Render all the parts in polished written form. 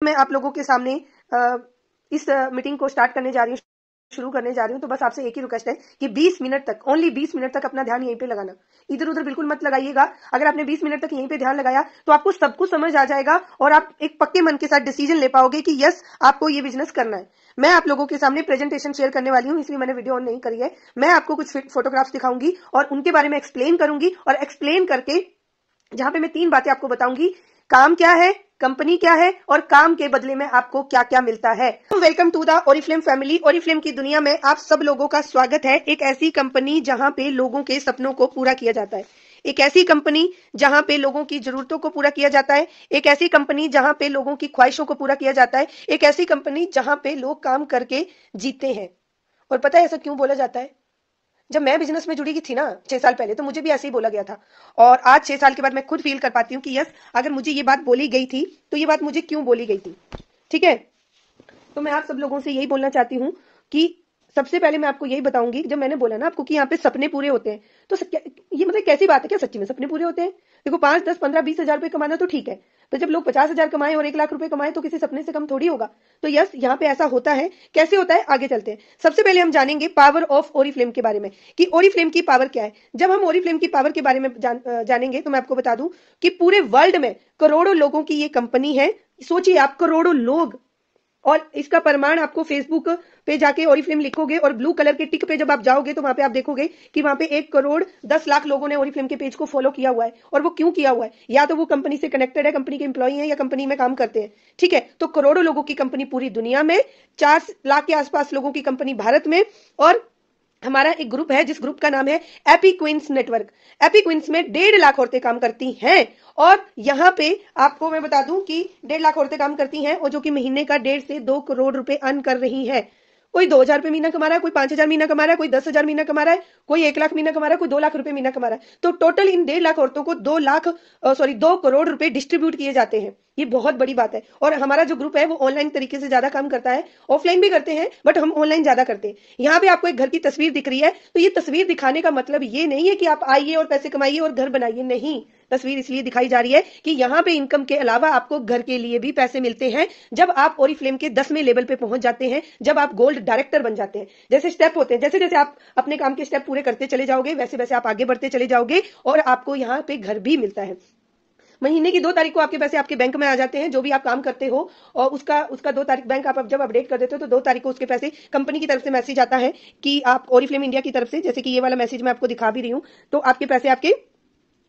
मैं आप लोगों के सामने इस मीटिंग को स्टार्ट करने जा रही हूँ, शुरू करने जा रही हूँ, तो बस आपसे एक ही रिक्वेस्ट है कि 20 मिनट तक, ओनली 20 मिनट तक अपना ध्यान यहीं पे लगाना, इधर उधर बिल्कुल मत लगाइएगा। अगर आपने 20 मिनट तक यहीं पे ध्यान लगाया तो आपको सब कुछ समझ आ जाएगा और आप एक पक्के मन के साथ डिसीजन ले पाओगे कि यस, आपको ये बिजनेस करना है। मैं आप लोगों के सामने प्रेजेंटेशन शेयर करने वाली हूँ, इसलिए मैंने वीडियो ऑन नहीं करी है। मैं आपको कुछ फोटोग्राफ्स दिखाऊंगी और उनके बारे में एक्सप्लेन करूंगी, और एक्सप्लेन करके जहां पे मैं 3 बातें आपको बताऊंगी, काम क्या है, कंपनी क्या है, और काम के बदले में आपको क्या क्या मिलता है। Welcome to the Oriflame family. Oriflame की दुनिया में आप सब लोगों का स्वागत है। एक ऐसी कंपनी जहां पे लोगों के सपनों को पूरा किया जाता है, एक ऐसी कंपनी जहां पे लोगों की जरूरतों को पूरा किया जाता है, एक ऐसी कंपनी जहां पे लोगों की ख्वाहिशों को पूरा किया जाता है, एक ऐसी कंपनी जहां पे लोग काम करके जीते हैं। और पता है ऐसा क्यों बोला जाता है? जब मैं बिजनेस में जुड़ी थी ना 6 साल पहले, तो मुझे भी ऐसे ही बोला गया था, और आज 6 साल के बाद मैं खुद फील कर पाती हूँ कि यस, अगर मुझे ये बात बोली गई थी तो ये बात मुझे क्यों बोली गई थी। ठीक है, तो मैं आप सब लोगों से यही बोलना चाहती हूँ कि सबसे पहले मैं आपको यही बताऊंगी, जब मैंने बोला ना आपको कि यहाँ पे सपने पूरे होते हैं, तो ये मतलब कैसी बात है? क्या सच्ची में सपने पूरे होते हैं? देखो, 5, 10, 15, 20 हजार रुपए कमाना तो ठीक है, तो जब लोग 50,000 कमाए और 1 लाख रुपए कमाए तो किसी सपने से कम थोड़ी होगा। तो यस, यहाँ पे ऐसा होता है। कैसे होता है, आगे चलते हैं। सबसे पहले हम जानेंगे पावर ऑफ ओरिफ्लेम के बारे में, कि ओरिफ्लेम की पावर क्या है। जब हम ओरिफ्लेम की पावर के बारे में जानेंगे तो मैं आपको बता दूं कि पूरे वर्ल्ड में करोड़ों लोगों की ये कंपनी है। सोचिए आप, करोड़ों लोग, और इसका प्रमाण आपको फेसबुक पे जाके ओरिफ्लेम लिखोगे और ब्लू कलर के टिक पे जब आप जाओगे तो वहां पे आप देखोगे कि वहां पे 1,10,00,000 लोगों ने ओरिफ्लेम के पेज को फॉलो किया हुआ है। और वो क्यों किया हुआ है? या तो वो कंपनी से कनेक्टेड है, कंपनी के एम्प्लॉई है, या कंपनी में काम करते हैं। ठीक है, तो करोड़ों लोगों की कंपनी पूरी दुनिया में, 4 लाख के आसपास लोगों की कंपनी भारत में, और हमारा एक ग्रुप है जिस ग्रुप का नाम है AP Queens network. AP Queens में 1.5 लाख औरतें काम करती हैं, और यहाँ पे आपको मैं बता दूं कि 1.5 लाख औरतें काम करती हैं, और जो कि महीने का 1.5 से 2 करोड़ रुपए अर्न कर रही है। कोई 2,000 रुपए महीना कमा रहा है, कोई 5,000 महीना कमा रहा है, कोई 10,000 महीना कमा रहा है, कोई 1 लाख महीना कमा रहा है, कोई 2 लाख रुपए महीना कमा रहा है। तो टोटल इन 1.5 लाख औरतों को 2 करोड़ रुपए डिस्ट्रीब्यूट किए जाते हैं। ये बहुत बड़ी बात है। और हमारा जो ग्रुप है वो ऑनलाइन तरीके से ज्यादा काम करता है, ऑफलाइन भी करते हैं बट हम ऑनलाइन ज्यादा करते हैं। यहाँ पे आपको एक घर की तस्वीर दिख रही है, तो ये तस्वीर दिखाने का मतलब ये नहीं है कि आप आइए और पैसे कमाइए और घर बनाइए, नहीं। तस्वीर इसलिए दिखाई जा रही है कि यहाँ पे इनकम के अलावा आपको घर के लिए भी पैसे मिलते हैं जब आप ओरिफ्लेम के 10वें लेवल पे पहुंच जाते हैं, जब आप गोल्ड डायरेक्टर बन जाते हैं। जैसे स्टेप होते हैं, जैसे जैसे आप अपने काम के स्टेप पूरे करते चले जाओगे, वैसे वैसे आप आगे बढ़ते चले जाओगे, और आपको यहाँ पे घर भी मिलता है। महीने की 2 तारीख को आपके पैसे आपके बैंक में आ जाते हैं, जो भी आप काम करते हो, और उसका 2 तारीख बैंक आप जब अपडेट कर देते हो तो 2 तारीख को उसके पैसे कंपनी की तरफ से मैसेज आता है कि आप ओरिफ्लेम इंडिया की तरफ से, जैसे कि ये वाला मैसेज मैं आपको दिखा भी रही हूँ, तो आपके पैसे आपके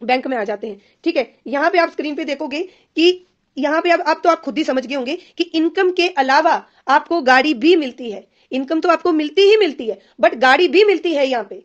बैंक में आ जाते हैं। ठीक है, यहाँ पे आप स्क्रीन पे देखोगे कि यहाँ पे अब तो आप खुद ही समझ गए होंगे कि इनकम के अलावा आपको गाड़ी भी मिलती है। इनकम तो आपको मिलती ही मिलती है, बट गाड़ी भी मिलती है यहाँ पे।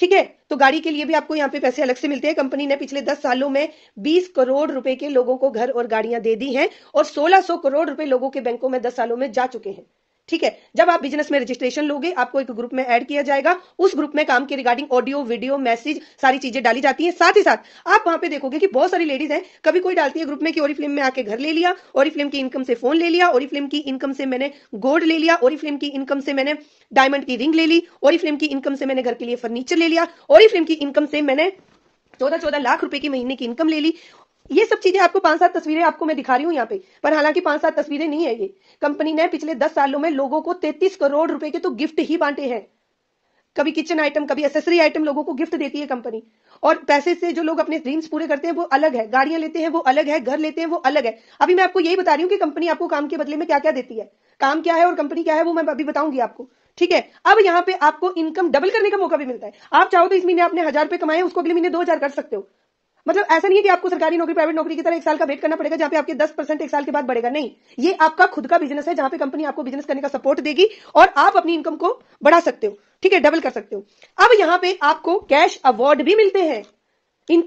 ठीक है, तो गाड़ी के लिए भी आपको यहाँ पे पैसे अलग से मिलते हैं। कंपनी ने पिछले 10 सालों में 20 करोड़ रुपए के लोगों को घर और गाड़ियां दे दी हैं, और 1,600 करोड़ रुपए लोगों के बैंकों में 10 सालों में जा चुके हैं। ठीक है, जब आप बिजनेस में रजिस्ट्रेशन लोगे, आपको एक ग्रुप में ऐड किया जाएगा। उस ग्रुप में काम के रिगार्डिंग ऑडियो, वीडियो, मैसेज, सारी चीजें डाली जाती हैं। साथ ही साथ आप वहां पे देखोगे कि बहुत सारी लेडीज हैं, कभी कोई डालती है ग्रुप में कि ओरिफ्लेम में आके घर ले लिया, ओरिफ्लेम की इनकम से फोन ले लिया, ओरिफ्लेम की इनकम से मैंने गोल्ड ले लिया, ओरिफ्लेम की इनकम से मैंने डायमंड की रिंग ले ली, ओरिफ्लेम की इनकम से मैंने घर के लिए फर्नीचर ले लिया, ओरिफ्लेम की इनकम से मैंने 14 लाख रुपए की महीने की इनकम ले ली। ये सब चीजें आपको 5-7 तस्वीरें आपको मैं दिखा रही हूँ यहाँ पे, पर हालांकि 5-7 तस्वीरें नहीं है। ये कंपनी ने पिछले 10 सालों में लोगों को 33 करोड़ रुपए के तो गिफ्ट ही बांटे हैं। कभी किचन आइटम, कभी एसेसरी आइटम लोगों को गिफ्ट देती है कंपनी। और पैसे से जो लोग अपने ड्रीम्स पूरे करते हैं वो अलग है, गाड़ियां लेते हैं वो अलग है, घर लेते हैं वो अलग है। अभी मैं आपको यही बता रही हूँ कि कंपनी आपको काम के बदले में क्या क्या देती है। काम क्या है और कंपनी क्या है वो मैं अभी बताऊंगी आपको। ठीक है, अब यहाँ पे आपको इनकम डबल करने का मौका भी मिलता है। आप चाहो तो इस महीने आपने 1,000 रुपए कमाए, उसको अगले महीने 2,000 कर सकते हो। मतलब ऐसा नहीं है कि आपको सरकारी नौकरी, प्राइवेट नौकरी की तरह 1 साल का वेट करना पड़ेगा जहां पे आपके 10% 1 साल के बाद बढ़ेगा। नहीं, ये आपका खुद का बिजनेस है जहां पे कंपनी आपको बिजनेस करने का सपोर्ट देगी और आप अपनी इनकम को बढ़ा सकते हो। ठीक है, डबल कर सकते हो। अब यहाँ पे आपको कैश अवार्ड भी मिलते हैं।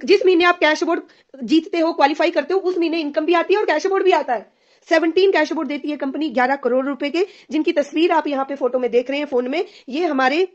जिस महीने आप कैश अवार्ड जीतते हो, क्वालिफाई करते हो, उस महीने इनकम भी आती है और कैश अवार्ड भी आता है। 17 कैश अवार्ड देती है कंपनी, 11 करोड़ रुपए के, जिनकी तस्वीर आप यहाँ पे फोटो में देख रहे हैं फोन में। ये हमारे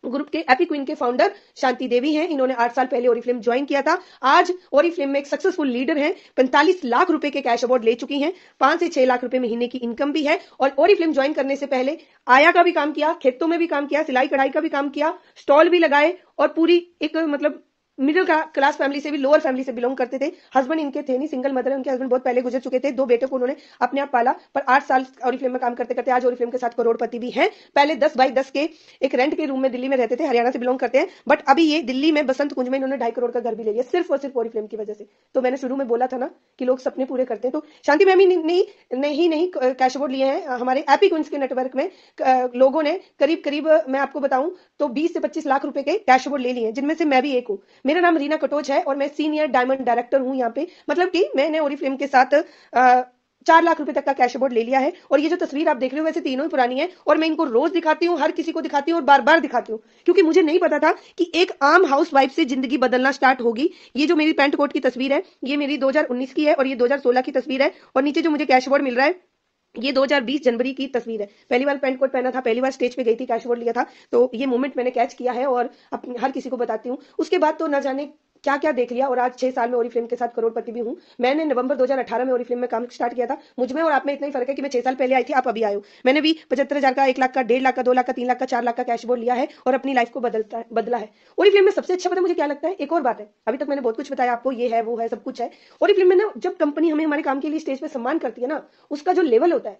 ग्रुप के एपी क्वीन के फाउंडर शांति देवी हैं। इन्होंने 8 साल पहले ओरिफ्लेम ज्वाइन किया था। आज ओरिफ्लेम में एक सक्सेसफुल लीडर हैं, 45 लाख रुपए के कैश अवार्ड ले चुकी हैं, 5 से 6 लाख रुपए महीने की इनकम भी है। और ओरिफ्लेम ज्वाइन करने से पहले आया का भी काम किया, खेतों में भी काम किया, सिलाई कढ़ाई का भी काम किया, स्टॉल भी लगाए, और पूरी एक मतलब मिडिल क्लास फैमिली से भी, लोअर फैमिली से बिलोंग करते थे। हस्बैंड इनके थे नहीं, सिंगल मदर है, उनके हस्बैंड बहुत पहले गुजर चुके थे। 2 बेटे को उन्होंने अपने आप पाला, पर 8 साल ओरिफ्लेम में काम करते करते आज ओरिफ्लेम के साथ करोड़पति भी हैं। पहले 10 बाई 10 के एक रेंट के रूम में दिल्ली में रहते थे, हरियाणा से बिलोंग करते हैं, बट अभी ये दिल्ली में बसंत कुंज में इन्होंने 2.5 करोड़ का घर भी ले लिया, सिर्फ और सिर्फ ओरिफ्लेम की वजह से। तो मैंने शुरू में बोला था ना कि लोग सपने पूरे करते हैं। तो शांति मैम ही नहीं कैश अवार्ड लिए हैं। हमारे एपी क्वींस के नेटवर्क में लोगों ने करीब करीब, मैं आपको बताऊं तो 20 से 25 लाख रुपए के कैश अवार्ड ले लिए हैं, जिनमें से मैं भी एक हूं। मेरा नाम रीना कटोच है और मैं सीनियर डायमंड डायरेक्टर हूं यहाँ पे। मतलब कि मैंने ओरिफ्लेम के साथ 4 लाख रुपए तक का कैश अवार्ड ले लिया है। और ये जो तस्वीर आप देख रहे हो वैसे तीनों ही पुरानी है, और मैं इनको रोज दिखाती हूँ, हर किसी को दिखाती हूँ और बार बार दिखाती हूँ, क्योंकि मुझे नहीं पता था कि एक आम हाउस वाइफ से जिंदगी बदलना स्टार्ट होगी। ये जो मेरी पैंट कोट की तस्वीर है, ये मेरी 2019 की है, और ये 2016 की तस्वीर है। और नीचे जो मुझे कैश अवार्ड मिल रहा है, ये 2020 जनवरी की तस्वीर है। पहली बार पैंट कोट पहना था, पहली बार स्टेज पे गई थी, कैश अवार्ड लिया था। तो ये मोमेंट मैंने कैच किया है और हर किसी को बताती हूँ। उसके बाद तो न जाने क्या क्या देख लिया, और आज 6 साल में ओरिफ्लेम के साथ करोड़पति भी हूं। मैंने नवंबर 2018 में ओरिफ्लेम में काम स्टार्ट किया था। मुझ में और आप में इतना ही फर्क है कि मैं 6 साल पहले आई थी, आप अभी आए हो। मैंने भी 75,000 का, 1 लाख का, 1.5 लाख का, 2 लाख का, 3 लाख का, 4 लाख का कैश अवार्ड लिया है और अपनी लाइफ को बदला है। ओरिफ्लेम में सबसे अच्छा पता मुझे क्या लगता है, एक और बात है, अभी तक मैंने बहुत कुछ बताया आपको, ये है वो है सब कुछ है। ओरिफ्लेम में ना जब कंपनी हमें हमारे काम के लिए स्टेज पे सम्मान करती है ना, उसका जो लेवल होता है,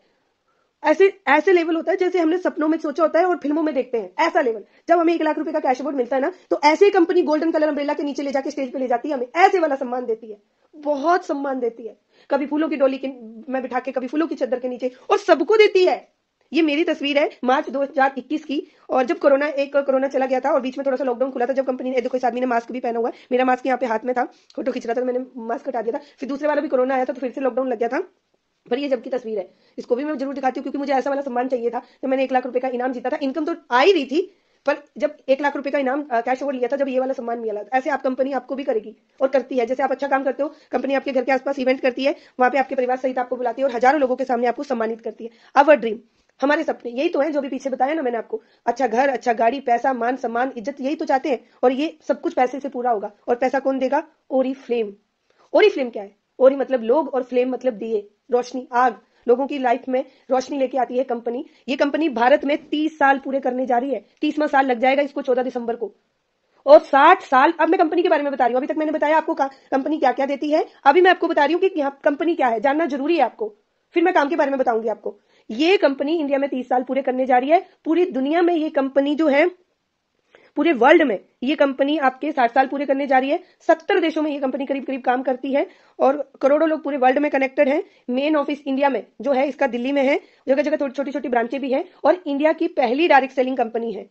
ऐसे ऐसे लेवल होता है जैसे हमने सपनों में सोचा होता है और फिल्मों में देखते हैं, ऐसा लेवल। जब हमें 1 लाख रुपए का कैश अवार्ड मिलता है ना, तो ऐसे कंपनी गोल्डन कलर अम्ब्रेला के नीचे ले जाके स्टेज पे ले जाती है, हमें ऐसे वाला सम्मान देती है, बहुत सम्मान देती है। कभी फूलों की डोली में बिठा के, कभी फूलों की चादर के नीचे, और सबको देती है। ये मेरी तस्वीर है मार्च 2021 की, और जब कोरोना चला गया था और बीच में थोड़ा सा लॉकडाउन खुला था, जब कंपनी ने, देखो इस आदमी ने मास्क भी पहना हुआ है, मेरा मास्क यहाँ पे हाथ में था, फोटो खींच रहा था, मैंने मास्क हटा दिया था। फिर दूसरे वाला भी कोरोना आया था, तो फिर से लॉकडाउन लग गया था। पर ये जब की तस्वीर है, इसको भी मैं जरूर दिखाती हूँ, क्योंकि मुझे ऐसा वाला सम्मान चाहिए था। जब मैंने 1 लाख रुपए का इनाम जीता था, इनकम तो आ ही रही थी, पर जब 1 लाख रुपए का इनाम कैश अवार्ड लिया था, जब ये वाला सम्मान मिला, ऐसे आप कंपनी आपको भी करेगी और करती है। जैसे आप अच्छा काम करते हो, कंपनी आपके घर के आसपास इवेंट करती है, वहां पे आपके परिवार सहित आपको बुलाती है और हजारों लोगों के सामने आपको सम्मानित करती है। अवर ड्रीम, हमारे सपने यही तो है, जो भी पीछे बताया ना मैंने आपको। अच्छा घर, अच्छा गाड़ी, पैसा, मान सम्मान, इज्जत, यही तो चाहते हैं, और ये सब कुछ पैसे से पूरा होगा। और पैसा कौन देगा? ओरिफ्लेम। ओरिफ्लेम क्या है? ओरी मतलब लोग और फ्लेम मतलब दिए, रोशनी, आग, लोगों की लाइफ में रोशनी लेके आती है कंपनी। ये कंपनी भारत में 30 साल पूरे करने जा रही है, 30वां साल लग जाएगा इसको 14 दिसंबर को, और 60 साल। अब मैं कंपनी के बारे में बता रही हूँ, अभी तक मैंने बताया आपको कंपनी क्या क्या देती है, अभी मैं आपको बता रही हूँ कि यहाँ कंपनी क्या है, जानना जरूरी है आपको। फिर मैं काम के बारे में बताऊंगी आपको। ये कंपनी इंडिया में 30 साल पूरे करने जा रही है, पूरी दुनिया में ये कंपनी जो है, पूरे वर्ल्ड में ये कंपनी आपके 60 साल पूरे करने जा रही है। 70 देशों में ये कंपनी करीब करीब काम करती है, और करोड़ों लोग पूरे वर्ल्ड में कनेक्टेड हैं। मेन ऑफिस इंडिया में जो है, इसका दिल्ली में है, जगह जगह छोटी छोटी ब्रांचें भी हैं, और इंडिया की पहली डायरेक्ट सेलिंग कंपनी है।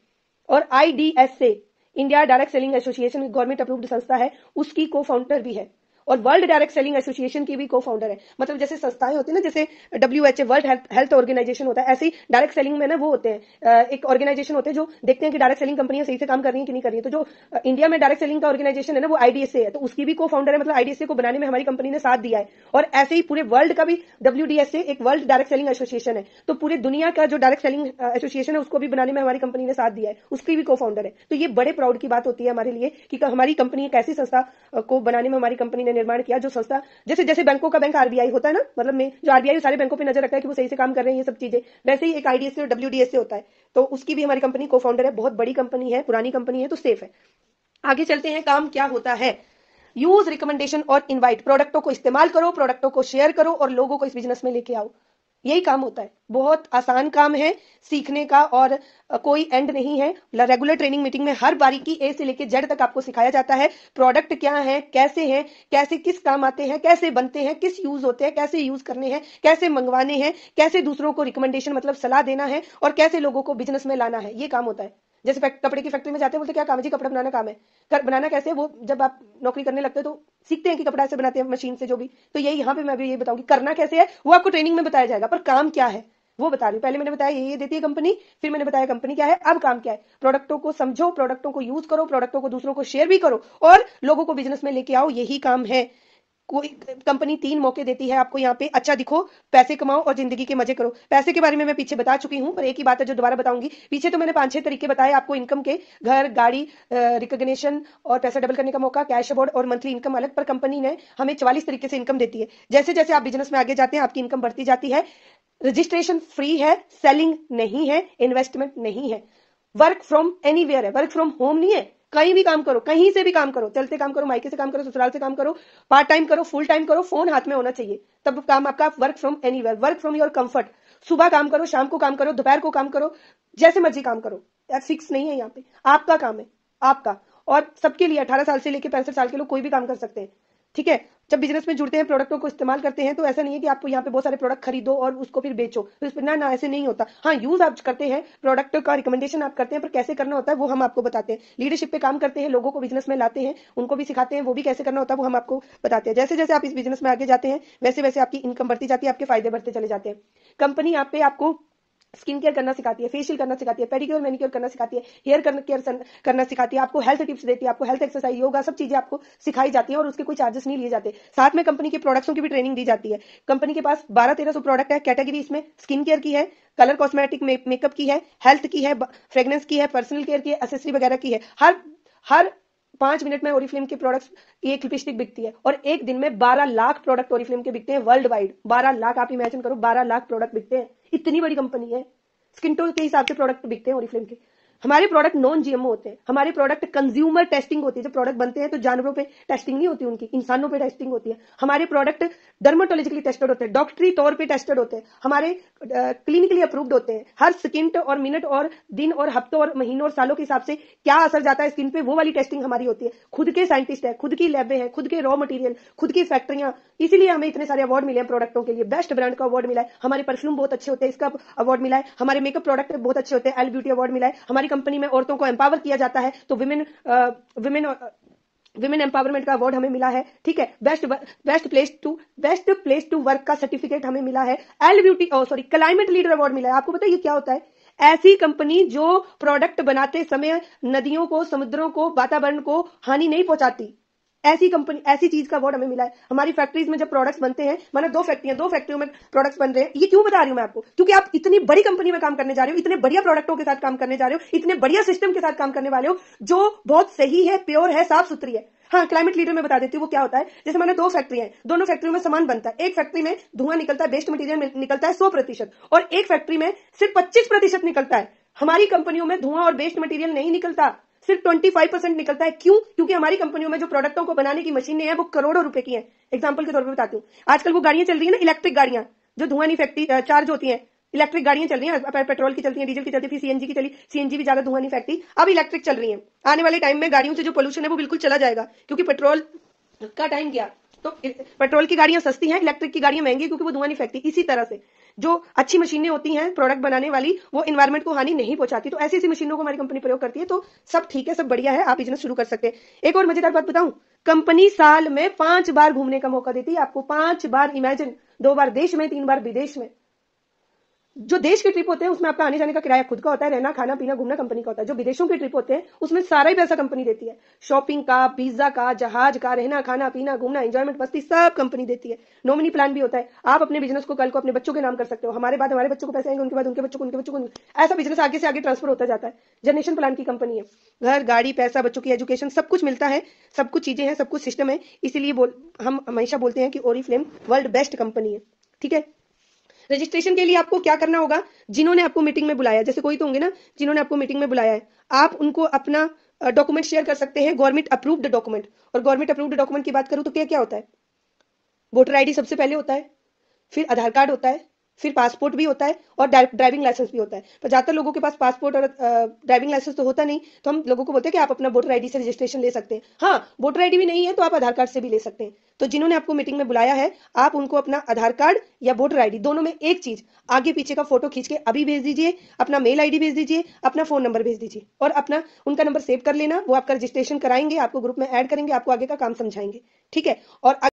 और IDSA, India direct selling association, government approved संस्था है, उसकी को फाउंडर भी है, और वर्ल्ड डायरेक्ट सेलिंग एसोसिएशन की भी को फाउंडर है। मतलब जैसे संस्थाएं होती है ना, जैसे WHO वर्ल्ड हेल्थ ऑर्गेनाइजेशन होता है, ऐसे ही डायरेक्ट सेलिंग में ना वो होते हैं, एक ऑर्गेनाइजेशन होते हैं जो देखते हैं कि डायरेक्ट सेलिंग कंपनियां सही से काम कर रही हैं कि नहीं कर रही है। तो जो इंडिया में डायरेक्ट सेलिंग का ऑर्गेनाइजेशन है ना, वो IDSA है, तो उसकी भी को फाउंडर है। मतलब IDSA को बनाने में हमारी कंपनी ने साथ दिया है। और ऐसे ही पूरे वर्ल्ड का भी WDSA एक वर्ल्ड डायरेक्ट सेलिंग एसोसिएशन है, तो पूरे दुनिया का जो डायरेक्ट सेलिंग एसोसिएशन है उसको भी बनाने में हमारी कंपनी ने साथ दिया है, उसकी भी को फाउंडर है। तो ये बड़े प्राउड की बात होती है हमारे लिए कि हमारी कंपनी एक ऐसी संस्था को बनाने में हमारी कंपनी ने निर्माण किया, जो संस्था जैसे जैसे बैंकों का बैंक RBI होता है ना, मतलब में जो RBI सारे बैंकों पे नजर रखता है कि वो सही से काम कर रहे हैं, ये सब चीजें, वैसे ही एक IDSA और WDSA होता है। तो उसकी भी हमारी कंपनी को फाउंडर है, बहुत बड़ी कंपनी है, पुरानी कंपनी है, तो सेफ है। आगे चलते हैं, काम क्या होता है। यूज रिकमेंडेशन और इनवाइट, प्रोडक्टों को इस्तेमाल करो, प्रोडक्टों को शेयर करो और लोगों को इस बिजनेस में लेके आओ। यही काम होता है, बहुत आसान काम है सीखने का, और कोई एंड नहीं है। रेगुलर ट्रेनिंग मीटिंग में हर बारीकी A से लेके Z तक आपको सिखाया जाता है। प्रोडक्ट क्या है, कैसे किस काम आते हैं, कैसे बनते हैं, किस यूज होते हैं, कैसे यूज करने हैं, कैसे मंगवाने हैं, कैसे दूसरों को रिकमेंडेशन मतलब सलाह देना है, और कैसे लोगों को बिजनेस में लाना है, ये काम होता है। जैसे कपड़े की फैक्ट्री में जाते हैं, बोलते क्या काम है जी, कपड़ा बनाना काम है। बनाना कैसे, वो जब आप नौकरी करने लगते हैं तो सीखते हैं कि कपड़ा ऐसे बनाते हैं मशीन से, जो भी। तो यही यहाँ पे मैं भी ये बताऊंगी, करना कैसे है वो आपको ट्रेनिंग में बताया जाएगा, पर काम क्या है वो बता रही हूँ। पहले मैंने बताया ये देती है कंपनी, फिर मैंने बताया कंपनी क्या है, अब काम क्या है। प्रोडक्टों को समझो, प्रोडक्टों को यूज करो, प्रोडक्टों को दूसरों को शेयर भी करो, और लोगों को बिजनेस में लेके आओ, यही काम है। कोई कंपनी 3 मौके देती है आपको यहाँ पे, अच्छा दिखो, पैसे कमाओ और जिंदगी के मजे करो। पैसे के बारे में मैं पीछे बता चुकी हूँ, पर एक ही बात है जो दोबारा बताऊंगी। पीछे तो मैंने 5-6 तरीके बताए आपको इनकम के, घर, गाड़ी, रिकॉग्निशन और पैसा डबल करने का मौका, कैश अवार्ड और मंथली इनकम अलग, पर कंपनी ने हमें 44 तरीके से इनकम देती है। जैसे जैसे आप बिजनेस में आगे जाते हैं आपकी इनकम बढ़ती जाती है। रजिस्ट्रेशन फ्री है, सेलिंग नहीं है, इन्वेस्टमेंट नहीं है, वर्क फ्रॉम एनीवेयर है, वर्क फ्रॉम होम नहीं है, कहीं भी काम करो, कहीं से भी काम करो, चलते काम करो, मायके से काम करो, ससुराल से काम करो, पार्ट टाइम करो, फुल टाइम करो, फोन हाथ में होना चाहिए, तब काम आपका work from anywhere, work from your comfort. सुबह काम करो, शाम को काम करो, दोपहर को काम करो, जैसे मर्जी काम करो, फिक्स नहीं है यहाँ पे, आपका काम है, आपका। और सबके लिए 18 साल से लेकर 65 साल के लोग कोई भी काम कर सकते हैं, ठीक है। जब बिजनेस में जुड़ते हैं, प्रोडक्टों को इस्तेमाल करते हैं, तो ऐसा नहीं है कि आपको यहाँ पे बहुत सारे प्रोडक्ट खरीदो और उसको फिर बेचो, तो इस पर ना ऐसे नहीं होता। हाँ, यूज आप करते हैं, प्रोडक्ट का रिकमेंडेशन आप करते हैं, पर कैसे करना होता है वो हम आपको बताते हैं। लीडरशिप पे काम करते हैं, लोगों को बिजनेस में लाते हैं, उनको भी सिखाते हैं, वो भी कैसे करना होता है वो हम आपको बताते हैं। जैसे जैसे आप इस बिजनेस में आगे जाते हैं, वैसे वैसे आपकी इनकम बढ़ती जाती है, आपके फायदे बढ़ते चले जाते हैं। कंपनी यहाँ पे आपको स्किन केयर करना सिखाती है, फेशियल करना सिखाती है, पेडिक्योर मैनिक्योर करना सिखाती है, हेयर केयर करना सिखाती है, आपको हेल्थ टिप्स देती है, आपको हेल्थ एक्सरसाइज, योगा, सब चीजें आपको सिखाई जाती है और उसके कोई चार्जेस नहीं लिए जाते। साथ में कंपनी के प्रोडक्ट्सों की भी ट्रेनिंग दी जाती है। कंपनी के पास 1200-1300 प्रोडक्ट है। कैटेगरी इसमें स्किन केयर की है, कलर कॉस्मेटिक मेकअप की है, हेल्थ की है, फ्रेग्रेंस की है, पर्सनल केयर की है, एक्सेसरी वगैरह की है। हर 5 मिनट में ओरिफ्लेम के प्रोडक्ट्स एक लिपस्टिक बिकती है और एक दिन में 12 लाख प्रोडक्ट ओरिफ्लेम के बिकते हैं वर्ल्ड वाइड। 12 लाख, आप इमेजिन करो, 12 लाख प्रोडक्ट बिकते हैं, इतनी बड़ी कंपनी है। स्किन टोन के हिसाब से प्रोडक्ट बिकते हैं ओरिफ्लेम के। हमारे प्रोडक्ट नॉन जीएमओ होते हैं, हमारे प्रोडक्ट कंज्यूमर टेस्टिंग होती है। जब प्रोडक्ट बनते हैं तो जानवरों पे टेस्टिंग नहीं होती उनकी, इंसानों पे टेस्टिंग होती है। हमारे प्रोडक्ट डर्माटोलॉजिकली टेस्टेड होते हैं, डॉक्टरी तौर पे टेस्टेड होते हैं, हमारे क्लिनिकली अप्रूव्ड होते हैं। हर सेकंड और मिनट और दिन और हफ्तों और महीनों और सालों के हिसाब से क्या असर जाता है स्किन पे, वो वाली टेस्टिंग हमारी होती है। खुद के साइंटिस्ट है, खुद की लैबें हैं, खुद के रॉ मटेरियल, खुद की फैक्ट्रियां, इसीलिए हमें इतने सारे अवार्ड मिले हैं प्रोडक्टों के लिए। बेस्ट ब्रांड का अवार्ड मिला है, हमारे परफ्यूम बहुत अच्छे होते हैं, इसका अवार्ड मिला है, हमारे मेकअप प्रोडक्ट बहुत अच्छे होते हैं, एल ब्यूटी अवार्ड मिला है। हमारी कंपनी में औरतों को एम्पावर किया जाता है, तो विमेन एम्पावरमेंट का अवार्ड हमें मिला है, ठीक है। बेस्ट प्लेस टू वर्क का सर्टिफिकेट हमें मिला है। L beauty climate leader award मिला है। आपको पता है ये क्या होता है? ऐसी कंपनी जो प्रोडक्ट बनाते समय नदियों को, समुद्रों को, वातावरण को हानि नहीं पहुंचाती, ऐसी कंपनी, ऐसी चीज का अवार्ड हमें मिला है। हमारी फैक्ट्रीज में जब प्रोडक्ट्स बनते हैं, माना 2 फैक्ट्रियों में प्रोडक्ट्स बन रहे हैं, ये क्यों बता रही हूं मैं आपको? क्योंकि आप इतनी बड़ी कंपनी में काम करने जा रहे हो, इतने बढ़िया प्रोडक्टों के साथ काम करने जा रहे हो, इतने बढ़िया सिस्टम के साथ काम करने वाले हो, जो बहुत सही है, प्योर है, साफ सुथरी है। हाँ, क्लाइमेट लीडर में बता देती हूँ वो क्या होता है। जैसे मैंने 2 फैक्ट्री है, दोनों फैक्ट्रियों में सामान बनता है। एक फैक्ट्री में धुआं निकलता है, वेस्ट मटेरियल निकलता है 100%, और एक फैक्ट्री में सिर्फ 25% निकलता है। हमारी कंपनियों में धुआं और वेस्ट मटेरियल नहीं निकलता, सिर्फ 25% निकलता है। क्यों? क्योंकि हमारी कंपनियों में जो प्रोडक्टों को बनाने की मशीनें हैं वो करोड़ों रुपए की हैं। एग्जांपल के तौर पे बताती हूँ, आजकल वो गाड़ियां चल रही है ना, इलेक्ट्रिक गाड़ियां, जो धुआं नहीं फेंकती, चार्ज होती हैं। इलेक्ट्रिक गाड़ियां चल रही हैं, पेट्रोल की चलती हैं, डीजल की चलती थी, सीएनजी की चली, सीएनजी भी ज्यादा धुआं नहीं फेंकती, अब इलेक्ट्रिक चल रही है। आने वाले टाइम में गाड़ियों से जो पोल्यूशन है वो बिल्कुल चला जाएगा, क्योंकि पेट्रोल का टाइम गया, तो पेट्रोल की गाड़ियां सस्ती हैं, इलेक्ट्रिक की गाड़ियां महंगी, क्योंकि वो धुआं नहीं फेंकती। इसी तरह से जो अच्छी मशीनें होती हैं प्रोडक्ट बनाने वाली, वो एनवायरमेंट को हानि नहीं पहुंचाती। तो ऐसी मशीनों को हमारी कंपनी प्रयोग करती है, तो सब ठीक है, सब बढ़िया है, आप बिजनेस शुरू कर सकते हैं। एक और मजेदार बात बताऊं, कंपनी साल में 5 बार घूमने का मौका देती है आपको, 5 बार। इमेजिन, 2 बार देश में, 3 बार विदेश में। जो देश के ट्रिप होते हैं उसमें आपका आने जाने का किराया खुद का होता है, रहना खाना पीना घूमना कंपनी का होता है। जो विदेशों के ट्रिप होते हैं उसमें सारा ही पैसा कंपनी देती है, शॉपिंग का, वीजा का, जहाज का, रहना खाना पीना घूमना, एंजॉयमेंट, मस्ती, सब कंपनी देती है। नॉमिनी प्लान भी होता है, आप अपने बिजनेस को कल को अपने बच्चों के नाम कर सकते हो, हमारे बाद हमारे बच्चों को पैसे आएंगे, उनके बाद उनके बच्चों को, ऐसा बिजनेस आगे से आगे ट्रांसफर होता जाता है। जनरेशन प्लान की कंपनी है, घर, गाड़ी, पैसा, बच्चों की एजुकेशन, सब कुछ मिलता है, सब कुछ चीजें हैं, सब कुछ सिस्टम है। इसीलिए हम हमेशा बोलते हैं कि ओरिफ्लेम वर्ल्ड बेस्ट कंपनी है, ठीक है। रजिस्ट्रेशन के लिए आपको क्या करना होगा? जिन्होंने आपको मीटिंग में बुलाया, जैसे कोई तो होंगे ना जिन्होंने आपको मीटिंग में बुलाया है, आप उनको अपना डॉक्यूमेंट शेयर कर सकते हैं, गवर्नमेंट अप्रूव्ड डॉक्यूमेंट। और गवर्नमेंट अप्रूव्ड डॉक्यूमेंट की बात करूं तो क्या क्या होता है? वोटर आईडी सबसे पहले होता है, फिर आधार कार्ड होता है, फिर पासपोर्ट भी होता है, और ड्राइविंग लाइसेंस भी होता है। पर ज्यादातर लोगों के पास पासपोर्ट और ड्राइविंग लाइसेंस तो होता नहीं, तो हम लोगों को बोलते हैं कि आप अपना वोटर आईडी से रजिस्ट्रेशन ले सकते हैं। हाँ, वोटर आईडी भी नहीं है तो आप आधार कार्ड से भी ले सकते हैं। तो जिन्होंने आपको मीटिंग में बुलाया है, आप उनको अपना आधार कार्ड या वोटर आईडी, दोनों में एक चीज, आगे पीछे का फोटो खींच के अभी भेज दीजिए, अपना मेल आईडी भेज दीजिए, अपना फोन नंबर भेज दीजिए, और अपना उनका नंबर सेव कर लेना। वो आपका रजिस्ट्रेशन कराएंगे, आपको ग्रुप में ऐड करेंगे, आपको आगे का काम समझाएंगे, ठीक है। और